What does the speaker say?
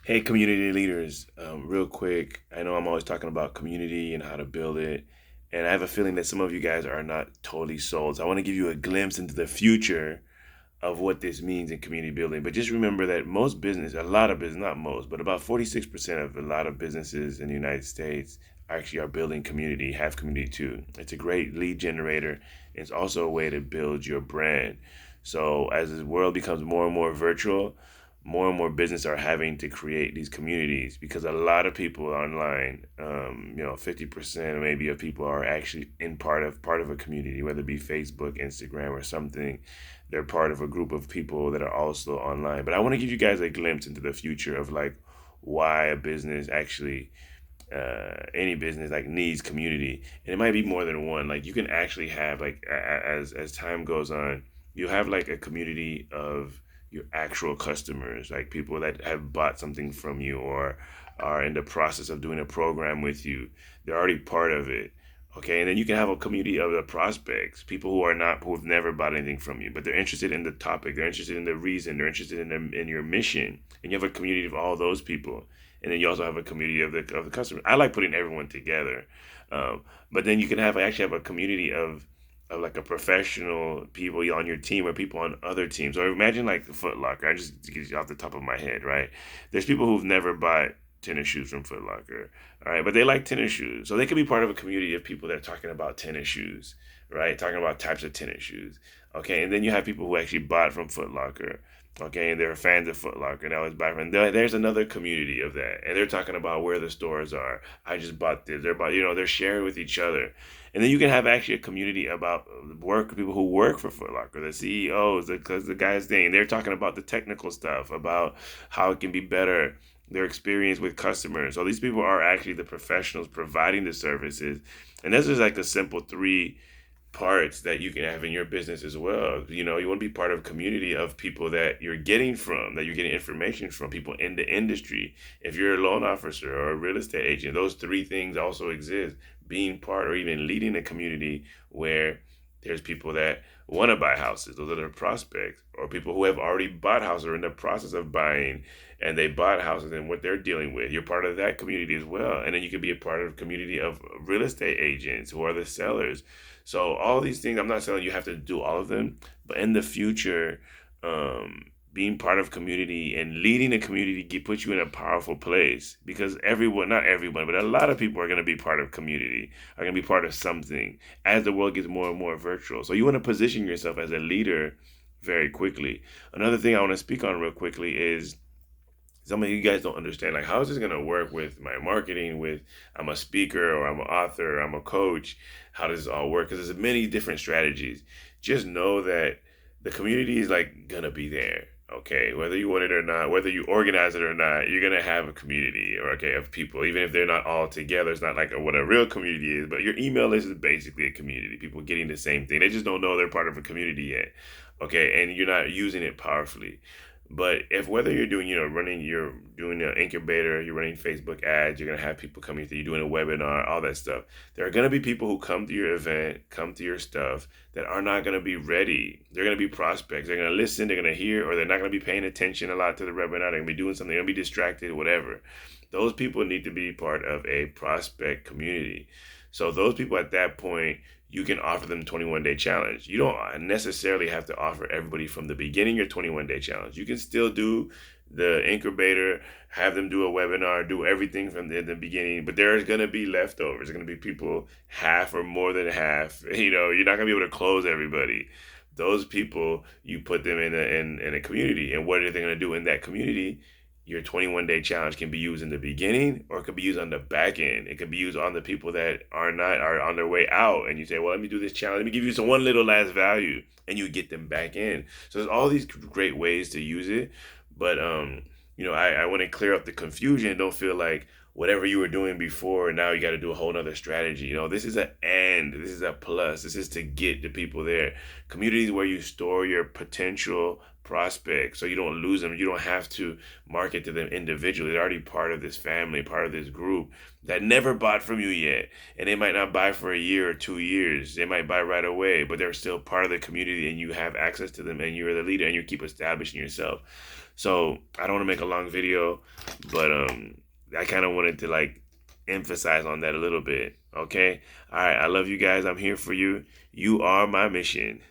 Hey, community leaders, real quick. I know I'm always talking about community and how to build it. And I have a feeling that some of you guys are not totally sold. So I want to give you a glimpse into the future of what this means in community building. But just remember that most business, a lot of business, not most, but about 46% of a lot of businesses in the United States actually are building community, have community too. It's a great lead generator. It's also a way to build your brand. So as the world becomes more and more virtual, more and more business are having to create these communities because a lot of people online, 50% maybe of people are actually in part of a community, whether it be Facebook, Instagram, or something. They're part of a group of people that are also online. But I want to give you guys a glimpse into the future of like why a business actually any business like needs community, and it might be more than one. Like you can actually have like as time goes on, you have like a community of your actual customers, like people that have bought something from you or are in the process of doing a program with you. They're already part of it. Okay, and then you can have a community of the prospects, people who are not, who have never bought anything from you, but they're interested in the topic, they're interested in the reason, they're interested in your mission, and you have a community of all those people, and then you also have a community of the customers. I like putting everyone together, but then you can have actually have a community of like a professional people on your team or people on other teams. Or imagine like Foot Locker. I just get you off the top of my head, right? There's people who've never bought tennis shoes from Foot Locker, all right, but they like tennis shoes, so they could be part of a community of people that are talking about tennis shoes, right? Talking about types of tennis shoes, okay. And then you have people who actually bought from Foot Locker, okay, and they're fans of Foot Locker. Now it's by there's another community of that, and they're talking about where the stores are. I just bought this. They're about they're sharing with each other, and then you can have actually a community about work people who work for Foot Locker, the CEOs, the guys thing. They're talking about the technical stuff, about how it can be better, their experience with customers. So these people are actually the professionals providing the services, and this is like the simple three parts that you can have in your business as well. You want to be part of a community of people that you're getting from, that you're getting information from, people in the industry. If you're a loan officer or a real estate agent, those three things also exist. Being part or even leading a community where there's people that want to buy houses, those are the prospects, or people who have already bought houses or in the process of buying, and they bought houses and what they're dealing with. You're part of that community as well. And then you can be a part of a community of real estate agents who are the sellers. So all these things, I'm not saying you have to do all of them, but in the future, being part of community and leading a community puts you in a powerful place, because everyone, not everyone, but a lot of people are going to be part of community, are going to be part of something as the world gets more and more virtual. So you want to position yourself as a leader very quickly. Another thing I want to speak on real quickly is some of you guys don't understand, like, how is this going to work with my marketing, with I'm a speaker or I'm an author or I'm a coach. How does this all work? Because there's many different strategies. Just know that the community is like gonna be there, okay, whether you want it or not, whether you organize it or not. You're gonna have a community, or okay, of people, even if they're not all together. It's not like what a real community is, but your email list is basically a community, people getting the same thing. They just don't know they're part of a community yet, okay, and you're not using it powerfully. But if whether you're doing, you're doing an incubator, you're running Facebook ads, you're gonna have people coming through, you're doing a webinar, all that stuff. There are gonna be people who come to your event, come to your stuff, that are not gonna be ready. They're gonna be prospects. They're gonna listen, they're gonna hear, or they're not gonna be paying attention a lot to the webinar. They're gonna be doing something, they're gonna be distracted, whatever. Those people need to be part of a prospect community. So those people at that point, you can offer them 21-day challenge. You don't necessarily have to offer everybody from the beginning your 21-day challenge. You can still do the incubator, have them do a webinar, do everything from the beginning, but there's going to be leftovers. There's going to be people half or more than half. You're not going to be able to close everybody. Those people, you put them in a community, and what are they going to do in that community? Your 21-day challenge can be used in the beginning, or it could be used on the back end. It could be used on the people that are on their way out, and you say, well, let me do this challenge, let me give you some one little last value, and you get them back in. So there's all these great ways to use it. But I want to clear up the confusion. Don't feel like whatever you were doing before, now you got to do a whole nother strategy. This is an and, this is a plus, this is to get the people there. Communities where you store your potential prospects so you don't lose them. You don't have to market to them individually. They're already part of this family, part of this group that never bought from you yet. And they might not buy for a year or 2 years. They might buy right away, but they're still part of the community, and you have access to them, and you're the leader, and you keep establishing yourself. So I don't want to make a long video, but I kind of wanted to like emphasize on that a little bit. Okay. All right. I love you guys. I'm here for you. You are my mission.